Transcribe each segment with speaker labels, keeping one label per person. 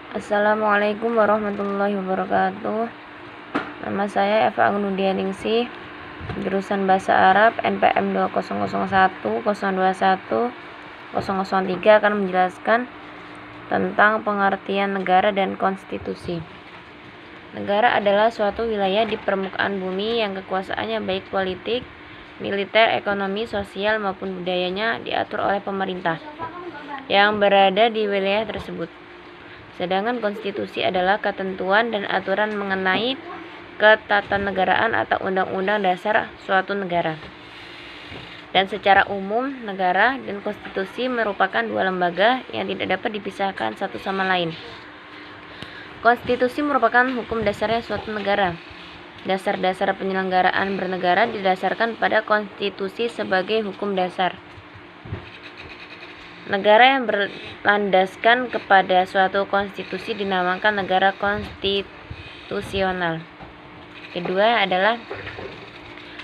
Speaker 1: Assalamualaikum warahmatullahi wabarakatuh. Nama saya Eva Agnudianingsih, jurusan Bahasa Arab NPM 2001 021 003 akan menjelaskan tentang pengertian negara dan konstitusi. Negara adalah suatu wilayah di permukaan bumi yang kekuasaannya baik politik, militer, ekonomi, sosial maupun budayanya diatur oleh pemerintah yang berada di wilayah tersebut. Sedangkan konstitusi adalah ketentuan dan aturan mengenai ketatanegaraan atau undang-undang dasar suatu negara. Dan secara umum, negara dan konstitusi merupakan dua lembaga yang tidak dapat dipisahkan satu sama lain. Konstitusi merupakan hukum dasarnya suatu negara. Dasar-dasar penyelenggaraan bernegara didasarkan pada konstitusi sebagai hukum dasar. Negara yang berlandaskan kepada suatu konstitusi dinamakan negara konstitusional. Kedua adalah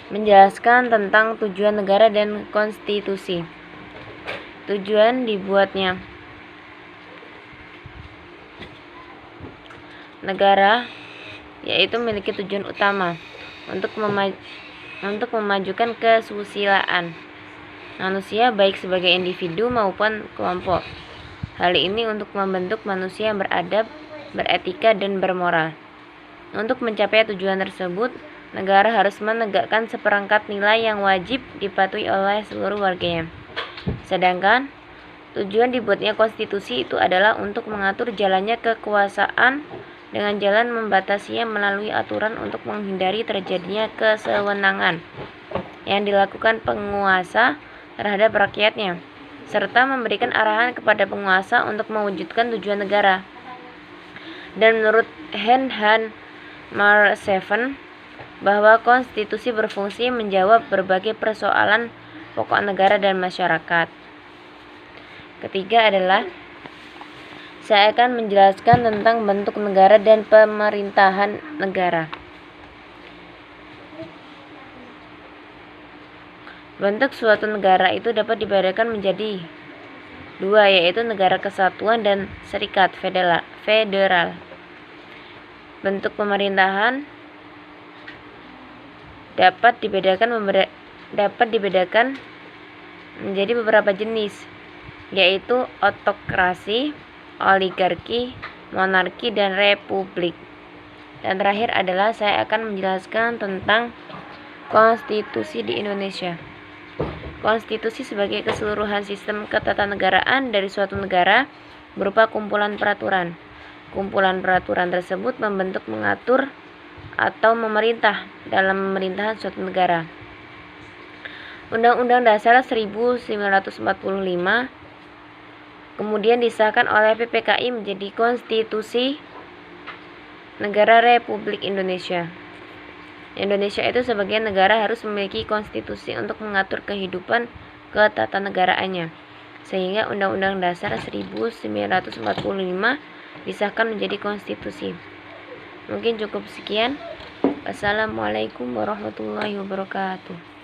Speaker 1: menjelaskan tentang tujuan negara dan konstitusi. Tujuan dibuatnya negara yaitu memiliki tujuan utama untuk memajukan kesusilaan manusia baik sebagai individu maupun kelompok. Hal ini untuk membentuk manusia yang beradab, beretika, dan bermoral. Untuk mencapai tujuan tersebut, negara harus menegakkan seperangkat nilai yang wajib dipatuhi oleh seluruh warganya. Sedangkan tujuan dibuatnya konstitusi itu adalah untuk mengatur jalannya kekuasaan dengan jalan membatasinya melalui aturan untuk menghindari terjadinya kesewenangan yang dilakukan penguasa terhadap rakyatnya, serta memberikan arahan kepada penguasa untuk mewujudkan tujuan negara. Dan menurut Heinrich Marx bahwa konstitusi berfungsi menjawab berbagai persoalan pokok negara dan masyarakat. Ketiga adalah saya akan menjelaskan tentang bentuk negara dan pemerintahan negara. Bentuk suatu negara itu dapat dibedakan menjadi dua, yaitu negara kesatuan dan serikat federal. Bentuk pemerintahan dapat dibedakan menjadi beberapa jenis, yaitu autokrasi, oligarki, monarki, dan republik. Dan terakhir adalah saya akan menjelaskan tentang konstitusi di Indonesia. Konstitusi sebagai keseluruhan sistem ketatanegaraan dari suatu negara berupa kumpulan peraturan. Kumpulan peraturan tersebut membentuk, mengatur, atau memerintah dalam pemerintahan suatu negara. Undang-Undang Dasar 1945 kemudian disahkan oleh PPKI menjadi Konstitusi Negara Republik Indonesia. Indonesia itu sebagai negara harus memiliki konstitusi untuk mengatur kehidupan ketatanegaraannya, sehingga Undang-Undang Dasar 1945 disahkan menjadi konstitusi. Mungkin cukup sekian. Wassalamualaikum warahmatullahi wabarakatuh.